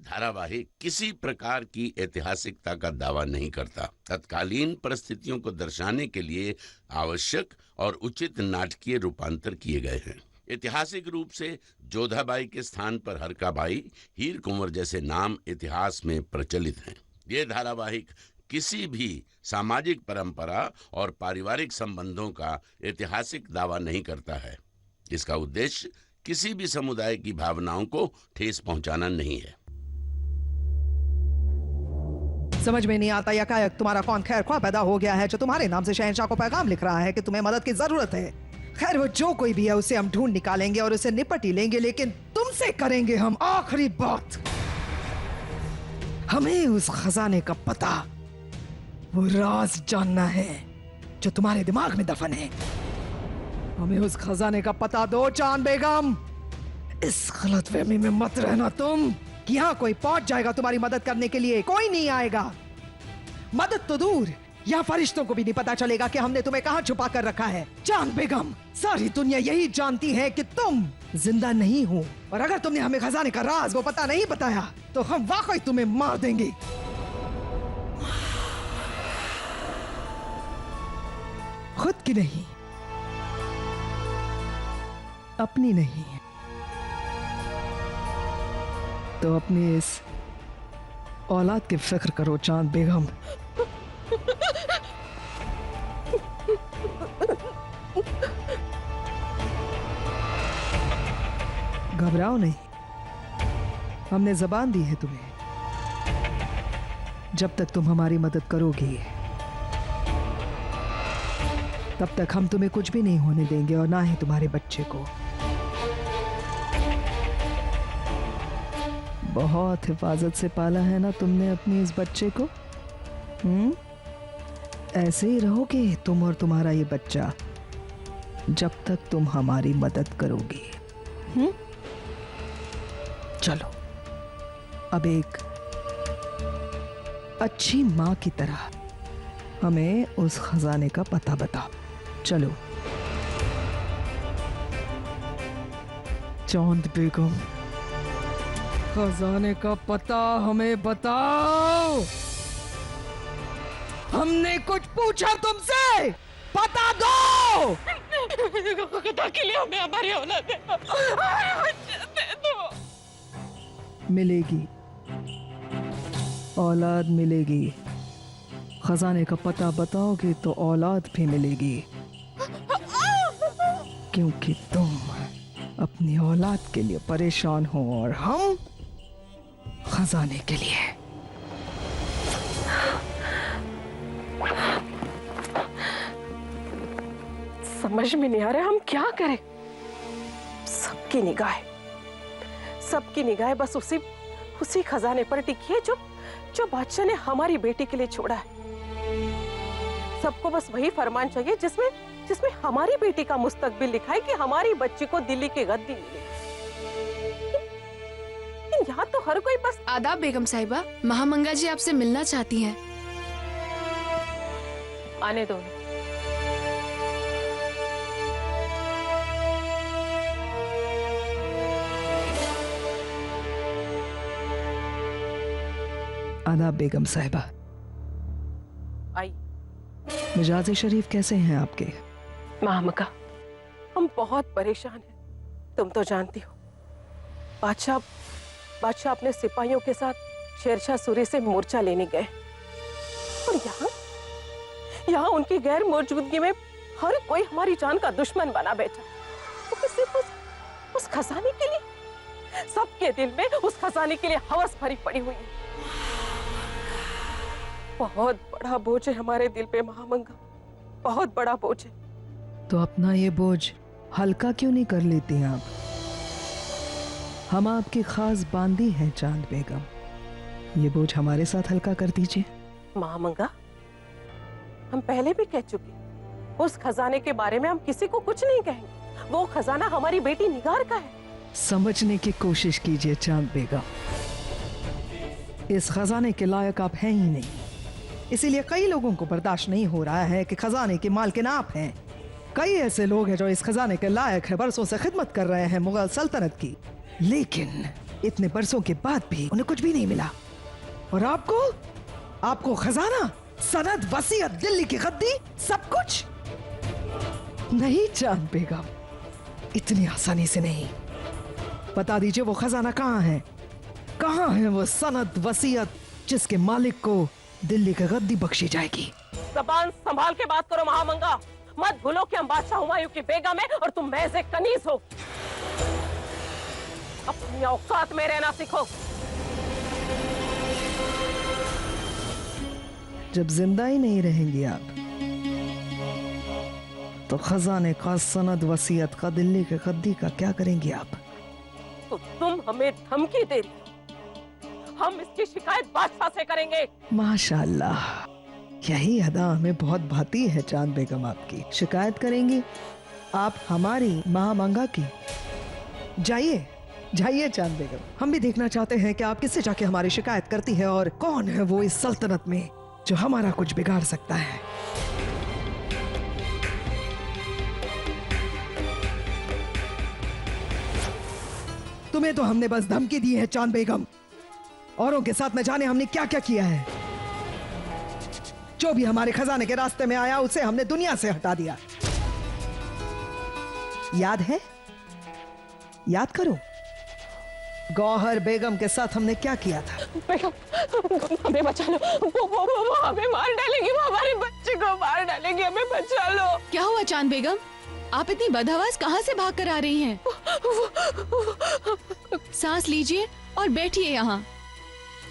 धारावाहिक किसी प्रकार की ऐतिहासिकता का दावा नहीं करता। तत्कालीन परिस्थितियों को दर्शाने के लिए आवश्यक और उचित नाटकीय रूपांतर किए गए हैं। ऐतिहासिक रूप से जोधाबाई के स्थान पर हरकाबाई, हीर कुंवर जैसे नाम इतिहास में प्रचलित हैं। ये धारावाहिक किसी भी सामाजिक परंपरा और पारिवारिक संबंधों का ऐतिहासिक दावा नहीं करता है। इसका उद्देश्य किसी भी समुदाय की भावनाओं को ठेस पहुंचाना नहीं है। समझ में नहीं आता यकायक तुम्हारा कौन खैर ख्वाह पैदा हो गया है जो तुम्हारे नाम से शहंशाह को पैगाम लिख रहा है कि तुम्हें मदद की जरूरत है। खैर वो जो कोई भी है उसे हम ढूंढ निकालेंगे और उसे निपट ही लेंगे, लेकिन तुमसे करेंगे हम आखिरी बात। हमें उस खजाने का पता, वो राज जानना है जो तुम्हारे दिमाग में दफन है। हमें उस खजाने का पता दो चांद बेगम। इस गलतफहमी में मत रहना तुम कि यहाँ कोई पहुंच जाएगा तुम्हारी मदद करने के लिए। कोई नहीं आएगा। मदद तो दूर, यहाँ फरिश्तों को भी नहीं पता चलेगा कि हमने तुम्हें कहाँ छुपा कर रखा है। चांद बेगम, सारी दुनिया यही जानती है कि तुम जिंदा नहीं हो, और अगर तुमने हमें खजाने का राज वो पता नहीं बताया तो हम वाकई तुम्हें मार देंगे। खुद की नहीं, अपनी नहीं, तो अपनी इस औलाद की फिक्र करो चांद बेगम। घबराओ नहीं, हमने जबान दी है तुम्हें। जब तक तुम हमारी मदद करोगी तब तक हम तुम्हें कुछ भी नहीं होने देंगे, और ना ही तुम्हारे बच्चे को। बहुत हिफाजत से पाला है ना तुमने अपने इस बच्चे को। ऐसे ही रहोगे तुम और तुम्हारा ये बच्चा जब तक तुम हमारी मदद करोगी। चलो अब एक अच्छी माँ की तरह हमें उस खजाने का पता बताओ। चलो चांद बेगम, खजाने का पता हमें बताओ। हमने कुछ पूछा तुमसे, पता दो। खुदा के लिए हमें हमारी औलाद दे दो। मिलेगी, औलाद मिलेगी। खजाने का पता बताओगे तो औलाद भी मिलेगी, क्योंकि तुम अपनी औलाद के लिए परेशान हो और हम खजाने के लिए। समझ में नहीं आ रहा हम क्या करें। सबकी निगाह बस उसी खजाने पर टिकी है जो बादशाह ने हमारी बेटी के लिए छोड़ा है। सबको बस वही फरमान चाहिए जिसमें हमारी बेटी का मुस्तकबिल लिखा है कि हमारी बच्ची को दिल्ली की गद्दी मिले। यहाँ तो हर कोई बस। आदाब बेगम साहिबा, महामंगा जी आपसे मिलना चाहती हैं। आने दो। आदाब बेगम साहिबा। आई। मिजाज शरीफ कैसे हैं आपके? महामगा, हम बहुत परेशान हैं। तुम तो जानती हो, बादशाह अपने सिपाहियों के साथ शेरशाह सूरी से मोर्चा लेने गए, और यहाँ उनकी गैर मौजूदगी में हर कोई हमारी जान का दुश्मन बना बैठा। तो सिर्फ उस खजाने के लिए, सबके दिल में उस खजाने के लिए हवस भरी पड़ी हुई है। बहुत बड़ा बोझ है हमारे दिल पे महामंगा, बहुत बड़ा बोझ है। तो अपना ये बोझ हल्का क्यों नहीं कर लेती आप? हम आपकी खास बांदी हैं चांद बेगम, ये बोझ हमारे साथ हल्का कर दीजिए। महामंगा, हम पहले भी कह चुके, उस खजाने के बारे में हम किसी को कुछ नहीं कहेंगे। वो खजाना हमारी बेटी निगार का है। समझने की कोशिश कीजिए चांद बेगम, इस खजाने के लायक आप हैं ही नहीं, इसीलिए कई लोगों को बर्दाश्त नहीं हो रहा है कि खजाने के मालिक आप हैं। कई ऐसे लोग हैं जो इस खजाने के लायक है, बरसों से खिदमत कर रहे हैं मुगल सल्तनत की, लेकिन इतने बरसों के बाद भी उन्हें कुछ भी नहीं मिला। और आपको खजाना, सनद, वसीयत, दिल्ली की गद्दी, सब कुछ? नहीं चांद बेगम, इतनी आसानी से नहीं। बता दीजिए वो खजाना कहाँ है? कहाँ है वो सनद, वसीयत जिसके मालिक को दिल्ली की गद्दी बख्शी जाएगी? जबान संभाल के बात करो महामंगा। मत भूलो कि हम बादशाह हुमायूं की बेगम है और तुम महज एक कनीज हो। अपनी औकात में रहना सीखो। जब जिंदा ही नहीं रहेंगी आप, तो खजाने का, सनद, वसीयत का, दिल्ली के गद्दी का क्या करेंगी आप? तो तुम हमें धमकी दे रही हो। हम इसकी शिकायत बादशाह से करेंगे। माशाल्लाह, यही अदा हमें बहुत भाती है चांद बेगम आपकी। शिकायत करेंगी आप हमारी महामंगा की? जाइए जाइए चांद बेगम, हम भी देखना चाहते हैं कि आप किससे जाके हमारी शिकायत करती है और कौन है वो इस सल्तनत में जो हमारा कुछ बिगाड़ सकता है। तुम्हें तो हमने बस धमकी दी है चांद बेगम, औरों के साथ न जाने हमने क्या क्या किया है। जो भी हमारे खजाने के रास्ते में आया उसे हमने दुनिया से हटा दिया। याद है? याद करो, गौहर बेगम के साथ हमने क्या किया था। बेगम, हमें बचा लो। वो हमें मार डालेगी, वो हमारे बच्चे को मार डालेगी, हमें बचा लो। क्या हुआ चांद बेगम? आप इतनी बदहवास कहाँ से भाग कर आ रही हैं? सांस लीजिए और बैठिए यहाँ।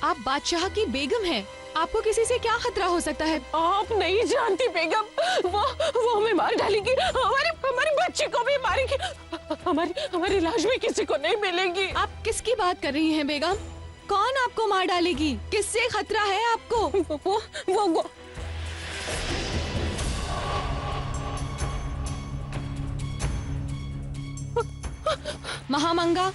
आप बादशाह की बेगम हैं। आपको किसी से क्या खतरा हो सकता है? आप नहीं जानती बेगम, वो हमें मार डालेगी, हमारी बच्ची को भी मारेगी, हमारी लाश भी किसी को नहीं मिलेगी। आप किसकी बात कर रही हैं बेगम? कौन आपको मार डालेगी? किससे खतरा है आपको? वो महामंगा,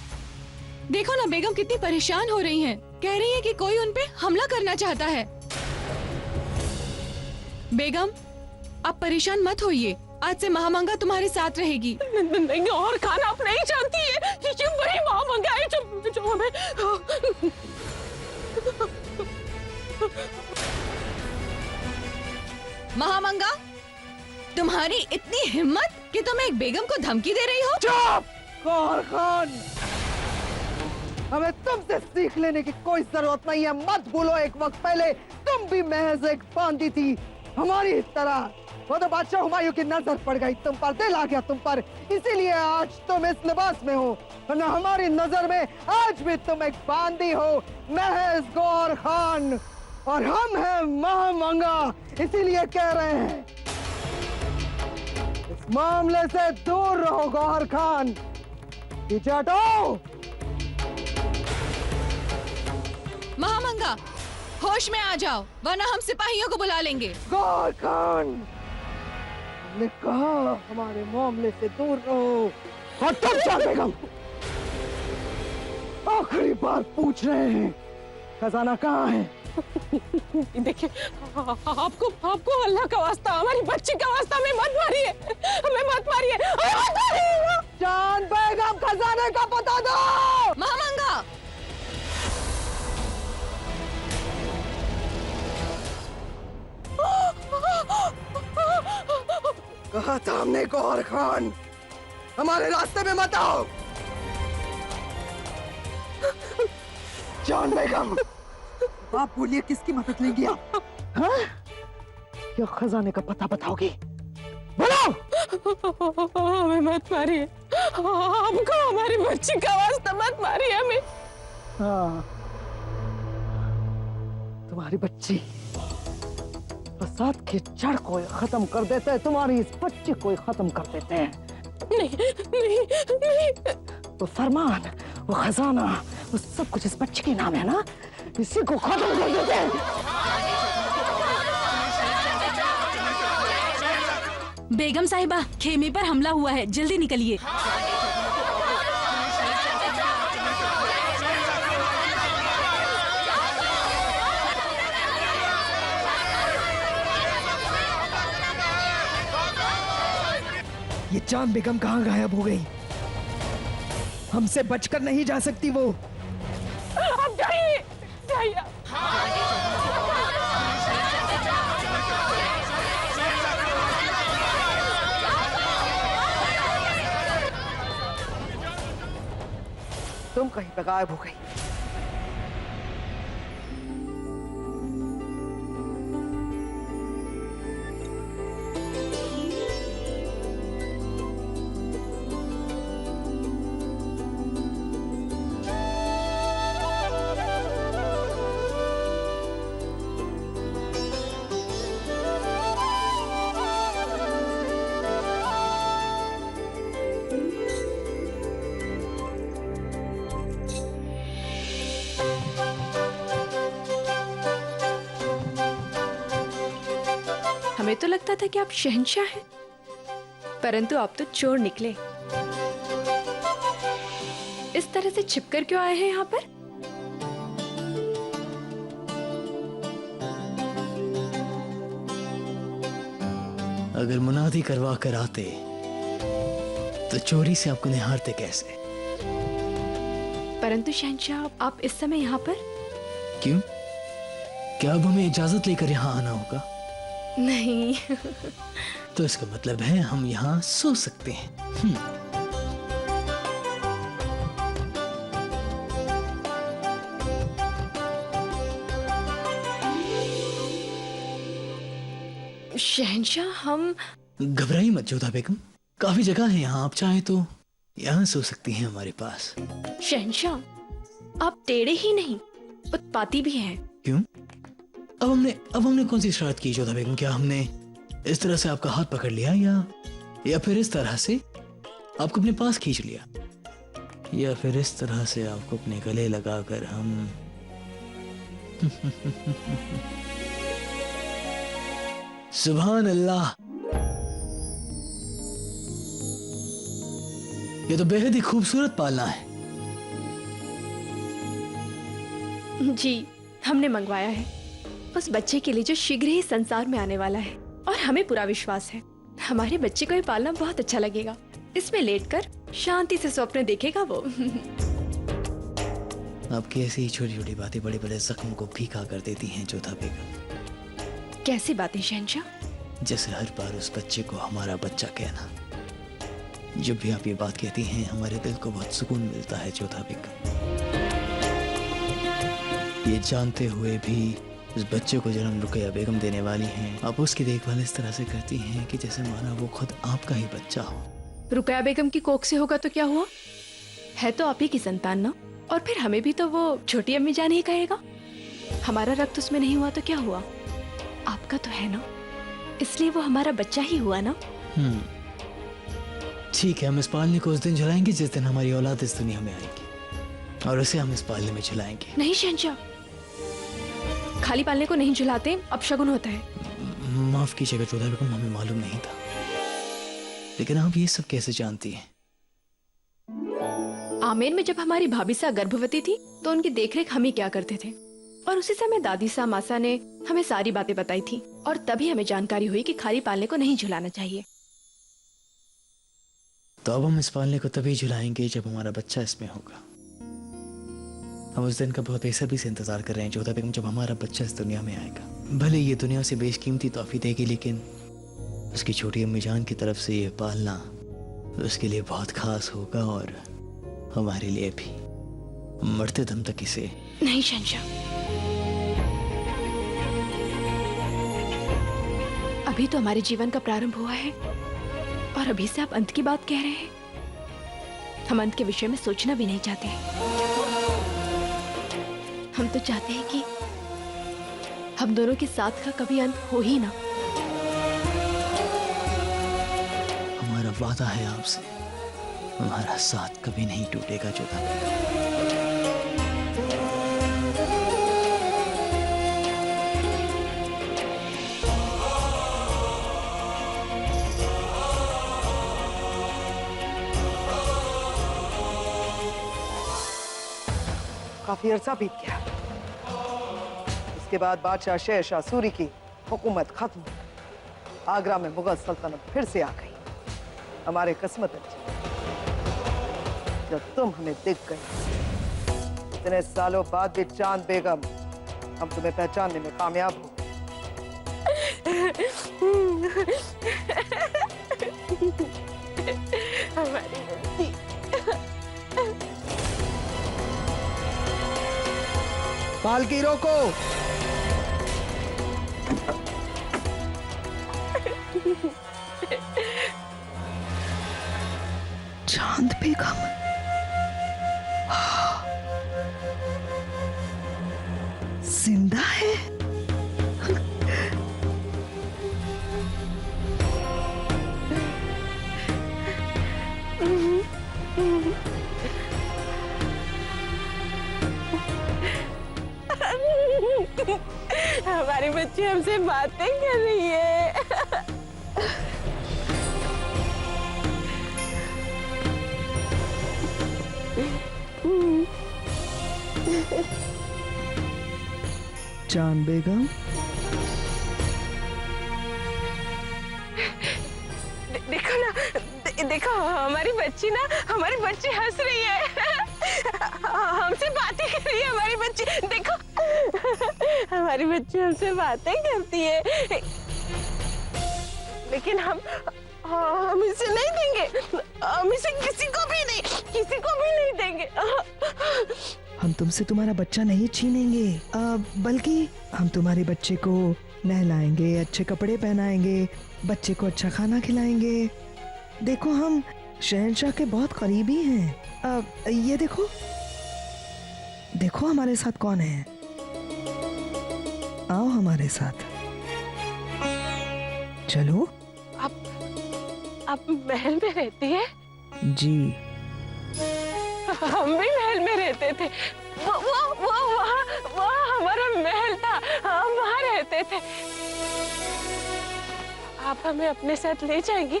देखो ना बेगम कितनी परेशान हो रही हैं। कह रही है कि कोई उन पे हमला करना चाहता है। बेगम, आप परेशान मत होइए। आज से महामंगा तुम्हारे साथ रहेगी। नहीं, और खाना आप नहीं जानती है, ये वही महामंगा है जो हमें। महामंगा, तुम्हारी इतनी हिम्मत कि तुम एक बेगम को धमकी दे रही हो? चुप! गौहर खान, हमें तुमसे सीख लेने की कोई जरूरत नहीं है। मत भूलो, एक वक्त पहले तुम भी महज एक बांदी थी हमारी तरह। वो तो बादशाह हुमायूं की नजर पड़ गई तुम पर, दिल आ गया तुम पर, इसीलिए आज तुम इस लिबास में हो। वरना हमारी नजर में आज भी तुम एक बांदी हो, महज गौहर खान, और हम हैं महामंगा। इसीलिए कह रहे हैं इस मामले से दूर रहो गौहर खान। पीछे हटो। महामंगा, होश में आ जाओ, वरना हम सिपाहियों को बुला लेंगे। गौहर खान, हमने कहा हमारे मामले से दूर रहो। और तुम चांद बेगम, आखिरी बार पूछ रहे हैं, खजाना कहाँ है? देखिए, आपको अल्लाह का वास्ता, हमारी बच्ची का वास्ता, हमें मत मारिए, हमें मत मारिए, हमें मत मारिए। चांद बेगम, खजाने का पता दो। महामंगा, कहा था हमने गौहर खान, हमारे रास्ते में मत आओ। चांद बेगम, आप बोलिए किसकी मदद लेंगी आप? हाँ? या खजाने का पता बताओगी? बोलो। हमें मत मारिए, आपको हमारी बच्ची का वास्ता मत मारिए हमें। हाँ, तुम्हारी बच्ची फसाद की जड़ को खत्म कर देते हैं, तुम्हारी इस बच्ची को खत्म कर देते हैं। नहीं। वो फरमान, वो खजाना, वो सब कुछ इस बच्ची के नाम है ना, इसी को खत्म कर देते हैं। बेगम साहिबा, खेमे पर हमला हुआ है, जल्दी निकलिए। ये चांद बेगम कहाँ गायब हो गई? हमसे बचकर नहीं जा सकती वो। भैया। तुम कहीं पे गायब हो गई। हमें तो लगता था कि आप शहंशाह हैं, परंतु आप तो चोर निकले। इस तरह से छिपकर क्यों आए हैं यहाँ पर? अगर मुनादी करवा कर आते तो चोरी से आपको निहारते कैसे? परंतु शहंशाह, आप इस समय यहाँ पर? क्यों? क्या अब हमें इजाजत लेकर यहाँ आना होगा? नहीं। तो इसका मतलब है हम यहाँ सो सकते हैं। शहंशाह, हम... घबराइए मत जोधा बेगम, काफी जगह है यहाँ, आप चाहें तो यहाँ सो सकती हैं हमारे पास। शहंशाह, आप टेढ़े ही नहीं, उत्पाती भी हैं। क्यों? अब हमने कौन सी शरारत की जोधा बेगम? क्या हमने इस तरह से आपका हाथ पकड़ लिया या फिर इस तरह से आपको अपने पास खींच लिया, या फिर इस तरह से आपको अपने गले लगाकर हम सुभान अल्लाह, ये तो बेहद ही खूबसूरत पालना है। जी, हमने मंगवाया है उस बच्चे के लिए जो शीघ्र ही संसार में आने वाला है, और हमें पूरा विश्वास है हमारे बच्चे को ये पालना बहुत अच्छा लगेगा। इसमें लेटकर शांति से स्वप्न देखेगा वो। आपकी ऐसी छोटी छोटी बातें बड़े बड़े जख्म को फीका कर देती हैं जोधा बेगम। कैसी बातें शहंशाह? जैसे हर बार उस बच्चे को हमारा बच्चा कहना। जब भी आप ये बात कहती हैं हमारे दिल को बहुत सुकून मिलता है जोधा बेगम। ये जानते हुए भी उस बच्चे को जन्म रुकैया बेगम देने वाली हैं, आप उसकी देखभाल इस तरह से करती हैं कि जैसे माना वो खुद आपका ही बच्चा हो। रुकैया बेगम की कोख से होगा तो क्या हुआ, है तो आप ही की संतान ना। और फिर हमें भी तो वो छोटी अम्मी जान ही कहेगा। हमारा रक्त उसमें नहीं हुआ तो क्या हुआ, आपका तो है ना, इसलिए वो हमारा बच्चा ही हुआ ना। ठीक है, हम इस पालने को उस दिन झुलाएंगे जिस दिन हमारी औलाद इस दुनिया में आएगी, और उसे हम इस पालने में झुलाएंगे। नहीं शहंशाह, खाली पालने को नहीं झुलाते, अपशगुन होता है। माफ कीजिएगा जोधा बेगम, हमें मालूम नहीं था। लेकिन आप ये सब कैसे जानती हैं? आमेर में जब हमारी भाभी सा गर्भवती थी तो उनकी देखरेख हम ही क्या करते थे, और उसी समय दादी सा मासा ने हमें सारी बातें बताई थी, और तभी हमें जानकारी हुई कि खाली पालने को नहीं झुलाना चाहिए। तो अब हम इस पालने को तभी झुलाएंगे जब हमारा बच्चा इसमें होगा। हम उस दिन का बहुत बेसब्री से इंतजार कर रहे हैं जोधा बेगम, जब हमारा बच्चा इस दुनिया में आएगा। भले ये दुनिया से बेशकीमती तोहफी देगी, लेकिन उसकी छोटी अम्मी जान की तरफ से ये पालना उसके लिए बहुत खास होगा, और हमारे लिए भी मरते दम तक इसे। नहीं शहंशाह, अभी तो हमारे जीवन का प्रारंभ हुआ है, और अभी से आप अंत की बात कह रहे हैं। हम अंत के विषय में सोचना भी नहीं चाहते हैं। हम तो चाहते हैं कि हम दोनों के साथ का कभी अंत हो ही ना। हमारा वादा है आपसे, हमारा साथ कभी नहीं टूटेगा जोधा बेगम। काफी अरसा बीत गया। इसके बाद बादशाह शेरशाह सूरी की हुकूमत खत्म, आगरा में मुगल सल्तनत फिर से आ गई। हमारे किस्मत अच्छी, जब तुम हमें दिख गई। इतने सालों बाद भी चांद बेगम हम तुम्हें पहचानने में कामयाब हो। हमारी बच्ची। पालकी रोको। चांद बेगम, जिंदा है। हमारी बच्ची हमसे बातें कर रही है। चांद बेगम, देखो ना, देखो हमारी बच्ची हंस रही है। हमसे बातें कर रही है हमारी बच्ची। देखो हमारी बच्ची हमसे बातें करती है, लेकिन हम इसे नहीं देंगे। हम इसे किसी को भी नहीं देंगे। हम तुमसे तुम्हारा बच्चा नहीं छीनेंगे, बल्कि हम तुम्हारे बच्चे को नहलाएंगे, अच्छे कपड़े पहनाएंगे, बच्चे को अच्छा खाना खिलाएंगे। देखो हम शहंशाह के बहुत करीबी हैं। ये देखो, देखो हमारे साथ कौन है। आओ हमारे साथ, चलो। आप महल में रहती है? जी, हम भी महल में रहते थे। वो हमारा महल था, हम वहाँ रहते थे। आप हमें अपने साथ ले जाएंगी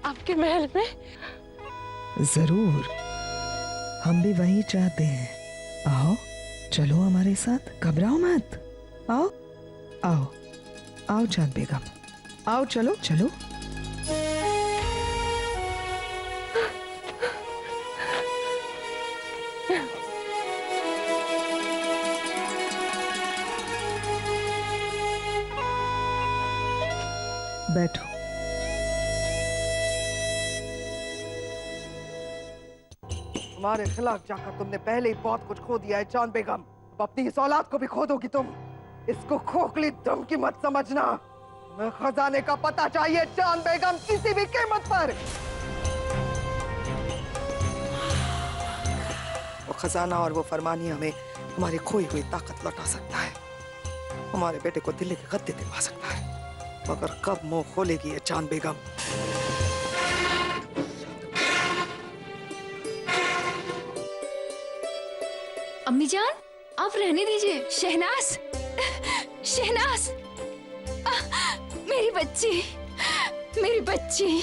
आपके महल में? जरूर, हम भी वही चाहते हैं। आओ, चलो हमारे साथ, घबराओ मत। आओ आओ आओ चांद बेगम, आओ, चलो चलो। बैठो। तुम्हारे खिलाफ जाकर तुमने पहले ही बहुत कुछ खो दिया है चांद बेगम। अब अपनी इस औलाद को भी खो दोगी तुम। इसको खोखली धमकी मत समझना। मैं खजाने का पता चाहिए चांद बेगम, किसी भी कीमत पर। वो खजाना और वो फरमानी हमें हमारी खोई हुई ताकत लौटा सकता है, हमारे बेटे को दिल्ली के गद्दे दिलवा सकता है, मगर कब मुंह खोलेगी ये चांद बेगम? अम्मी जान, आप रहने दीजिए। शहनाज, शहनाज, मेरी बच्ची,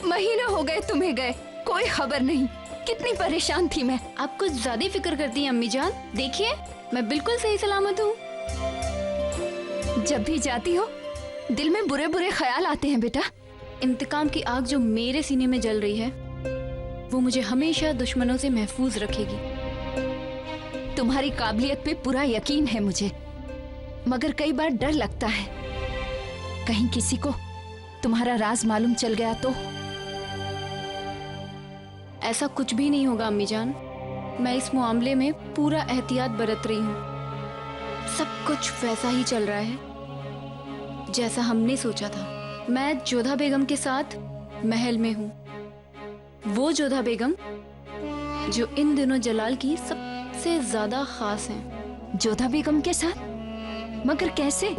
महीना हो गए तुम्हें गए, कोई खबर नहीं। कितनी परेशान थी मैं। आप कुछ ज्यादा फिक्र करती हैं अम्मी जान। देखिए मैं बिल्कुल सही सलामत हूँ। जब भी जाती हो दिल में बुरे बुरे ख्याल आते हैं बेटा। इंतकाम की आग जो मेरे सीने में जल रही है वो मुझे हमेशा दुश्मनों से महफूज रखेगी। तुम्हारी काबिलियत पे पूरा यकीन है मुझे, मगर कई बार डर लगता है कहीं किसी को तुम्हारा राज मालूम चल गया तो। ऐसा कुछ भी नहीं होगा अम्मी जान। मैं इस मामले में पूरा एहतियात बरत रही हूँ। सब कुछ वैसा ही चल रहा है जैसा हमने सोचा था। मैं जोधा बेगम के साथ महल में हूँ, वो जोधा बेगम जो इन दिनों जलाल की सबसे ज्यादा खास हैं। जोधा बेगम के साथ? मगर कैसे?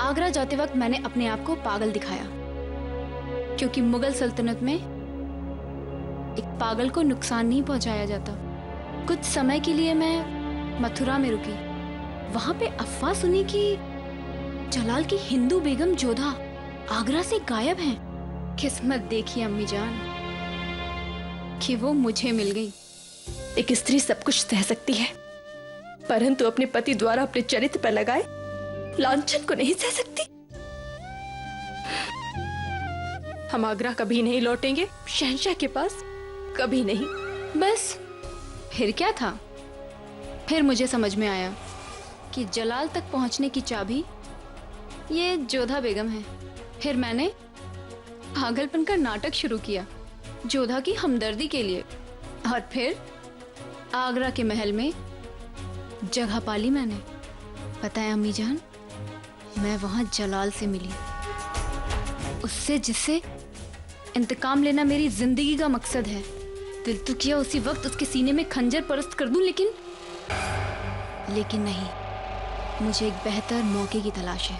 आगरा जाते वक्त मैंने अपने आप को पागल दिखाया, क्योंकि मुगल सल्तनत में एक पागल को नुकसान नहीं पहुंचाया जाता। कुछ समय के लिए मैं मथुरा में रुकी। वहां पे अफवाह सुनी कि जलाल की हिंदू बेगम जोधा आगरा से गायब हैं। किस्मत देखी अम्मी जान कि वो मुझे मिल गई। एक स्त्री सब कुछ सह सकती है, परंतु अपने पति द्वारा अपने चरित्र पर लगाए लांछन को नहीं सह सकती। हम आगरा कभी नहीं लौटेंगे, शहंशाह के पास कभी नहीं। बस फिर क्या था? फिर मुझे समझ में आया कि जलाल तक पहुंचने की चाबी ये जोधा बेगम है। फिर मैंने पागलपन का नाटक शुरू किया जोधा की हमदर्दी के लिए, और फिर आगरा के महल में जगह पाली मैंने। पता है अम्मी जान, मैं वहां जलाल से मिली, उससे जिससे इंतकाम लेना मेरी जिंदगी का मकसद है। दिल तो किया उसी वक्त उसके सीने में खंजर परस्त कर दूं, लेकिन नहीं, मुझे एक बेहतर मौके की तलाश है।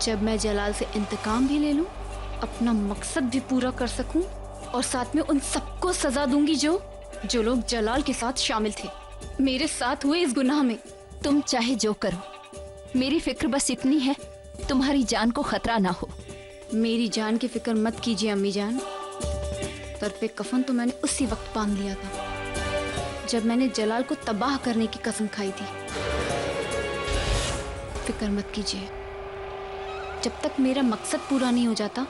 जब मैं जलाल से इंतकाम भी ले लूं, अपना मकसद भी पूरा कर सकूं, और साथ में उन सबको सजा दूंगी जो लोग जलाल के साथ शामिल थे, मेरे साथ हुए इस गुनाह में। तुम चाहे जो करो, मेरी फिक्र बस इतनी है, तुम्हारी जान को खतरा ना हो। मेरी जान की फिक्र मत कीजिए अम्मी जान। सर पे कफन तो मैंने उसी वक्त बांध लिया था जब मैंने जलाल को तबाह करने की कसम खाई थी। फिक्र मत कीजिए, जब तक मेरा मकसद पूरा नहीं हो जाता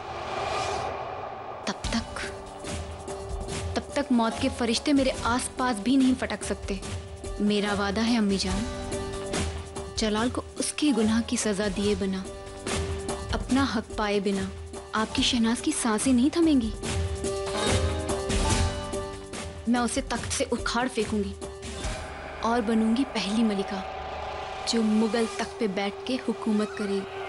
तब तक मौत के फरिश्ते मेरे आसपास भी नहीं फटक सकते। मेरा वादा है अम्मी जान, जलाल को उसके गुनाह की सजा दिए बिना, अपना हक पाए बिना आपकी शहनाज की सांसें नहीं थमेंगी। मैं उसे तख्त से उखाड़ फेंकूंगी और बनूंगी पहली मलिका जो मुगल तख्त पे बैठ के हुकूमत करेगी।